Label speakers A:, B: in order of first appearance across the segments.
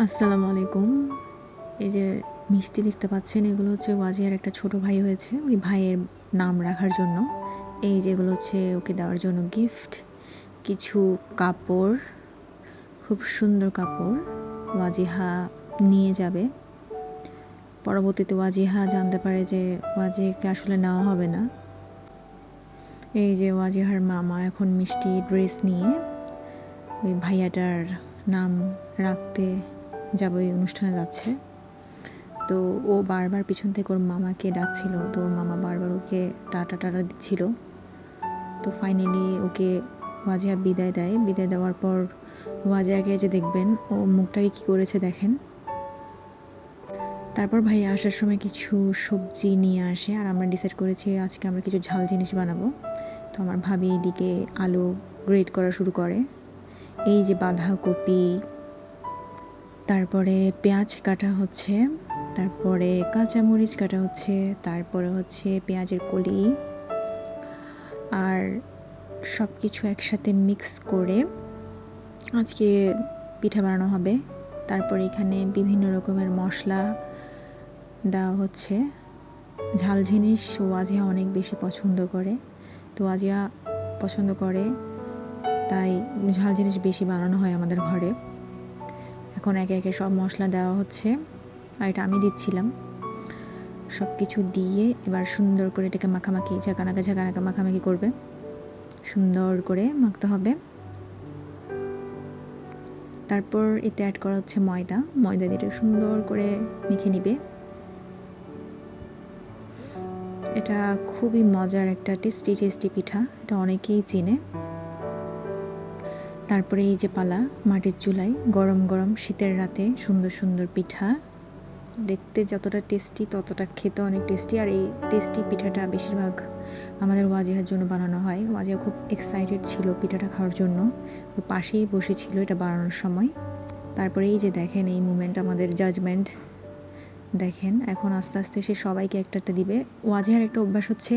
A: আসসালামু আলাইকুম। এই যে মিষ্টি দেখতে পাচ্ছেন, এগুলো হচ্ছে ওয়াজিয়ার একটা ছোট ভাই হয়েছে, ওই ভাইয়ের নাম রাখার জন্য। এই যেগুলো হচ্ছে ওকে দেওয়ার জন্য গিফট। কিছু কাপড়, খুব সুন্দর কাপড় ওয়াজিহা নিয়ে যাবে। পরবর্তীতে ওয়াজিহা জানতে পারে যে ওয়াজিহাকে আসলে নেওয়া হবে না। এই যে ওয়াজিহার মামা এখন মিষ্টি ড্রেস নিয়ে ওই ভাইয়াটার নাম রাখতে যাবে, ওই অনুষ্ঠানে যাচ্ছে। তো ও বারবার পিছন থেকে ওর মামাকে ডাকছিল, তো ওর মামা বারবার ওকে টাটা টাটা দিচ্ছিল। তো ফাইনালি ওকে ওয়াজিয়া বিদায় দেয়। বিদায় দেওয়ার পর ওয়াজিয়াকে যে দেখবেন ও মুখটাকে কী করেছে দেখেন। তারপর ভাইয়া আসার সময় কিছু সবজি নিয়ে আসে, আর আমরা ডিসাইড করেছি আজকে আমরা কিছু ঝাল জিনিস বানাবো। তো আমার ভাবি এদিকে আলু গ্রেট করা শুরু করে। এই যে বাঁধাকপি, তারপরে পেঁয়াজ কাটা হচ্ছে, তারপরে কাঁচামরিচ কাটা হচ্ছে, তারপরে হচ্ছে পেঁয়াজের কলি, আর সব কিছু একসাথে মিক্স করে আজকে পিঠা বানানো হবে। তারপরে এখানে বিভিন্ন রকমের মশলা দেওয়া হচ্ছে। ঝাল জিনিস ওয়াজিয়া অনেক বেশি পছন্দ করে, তো ওয়াজিয়া পছন্দ করে তাই ঝাল জিনিস বেশি বানানো হয় আমাদের ঘরে। এখন একে একে সব মশলা দেওয়া হচ্ছে, আর এটা আমি দিচ্ছিলাম। সব কিছু দিয়ে এবার সুন্দর করে এটাকে মাখামাখি ঝাঁকানাকা মাখামাখি করবে, সুন্দর করে মাখতে হবে। তারপর এতে অ্যাড করা হচ্ছে ময়দা দিয়ে সুন্দর করে মেখে নিবে। এটা খুবই মজার একটা টেস্টি পিঠা, এটা অনেকেই চেনে। তারপরে এই যে পালা, মাটির চুলায় গরম গরম শীতের রাতে সুন্দর সুন্দর পিঠা, দেখতে যতটা টেস্টি ততটা খেতে অনেক টেস্টি। আর এই টেস্টি পিঠাটা বেশিরভাগ আমাদের ওয়াজিহার জন্য বানানো হয়। ওয়াজিহা খুব এক্সাইটেড ছিল পিঠাটা খাওয়ার জন্য, তো পাশেই বসেছিল এটা বানানোর সময়। তারপরে এই যে দেখেন এই মুমেন্ট, আমাদের জাজমেন্ট দেখেন। এখন আস্তে আস্তে সে সবাইকে একটা একটা দিবে। ওয়াজিহার একটা অভ্যাস হচ্ছে,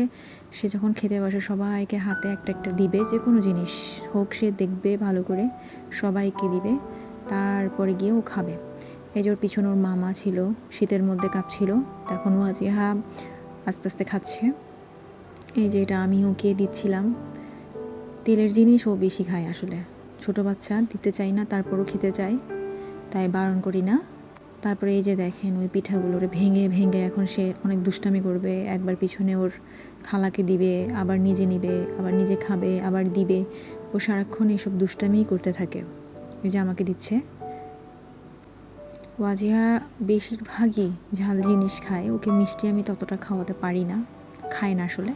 A: সে যখন খেতে বসে সবাইকে হাতে একটা একটা দিবে, যে কোনো জিনিস হোক সে দেখবে ভালো করে, সবাইকে দিবে, তারপরে গিয়ে ও খাবে। এই যে ওর পিছনে ওর মামা ছিল, শীতের মধ্যে কাঁপছিল, তখন ওয়াজিহা আস্তে আস্তে খাচ্ছে। এই যে এটা আমি ওকে দিচ্ছিলাম। তেলের জিনিস ও বেশি খায়, আসলে ছোট বাচ্চা, দিতে চাই না, তারপরও খেতে চায়, তাই বারণ করি না। তারপরে এই যে দেখেন ওই পিঠাগুলোরে ভেঙে ভেঙে এখন সে অনেক দুষ্টামি করবে। একবার পিছনে ওর খালাকে দিবে, আবার নিজে নিবে, আবার নিজে খাবে, আবার দিবে। ও সারাক্ষণ এসব দুষ্টামিই করতে থাকে। এই যে আমাকে দিচ্ছে। ওয়াজিহা বেশিরভাগই ঝাল জিনিস খায়, ওকে মিষ্টি আমি ততটা খাওয়াতে পারি না, খায় না আসলে।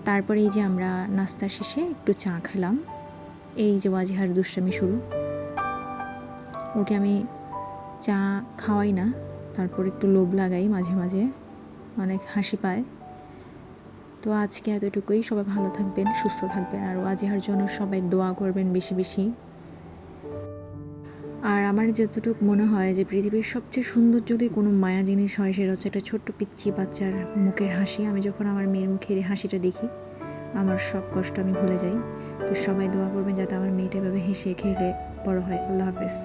A: তারপরে এই যে আমরা নাস্তা শেষে একটু চা খেলাম। এই যে ওয়াজিহার দুষ্টামি শুরু, ওকে আমি চা খাওয়াই না, তারপর একটু লোভ লাগাই মাঝে মাঝে, অনেক হাসি পায়। তো আজকে এতটুকুই। সবাই ভালো থাকবেন, সুস্থ থাকবেন, আর ওয়াজিহার জন্য সবাই দোয়া করবেন বেশি বেশি। আর আমার যতটুকু মনে হয় যে পৃথিবীর সবচেয়ে সুন্দর যদি কোনো মায়া জিনিস হয়, সেটা হচ্ছে একটা ছোট্ট পিচ্চি বাচ্চার মুখের হাসি। আমি যখন আমার মেয়ের মুখের হাসিটা দেখি, আমার সব কষ্ট আমি ভুলে যাই। তো সবাই দোয়া করবেন যাতে আমার মেয়েটা এভাবে হেসে খেলে বড় হয়। আল্লাহ হাফেজ।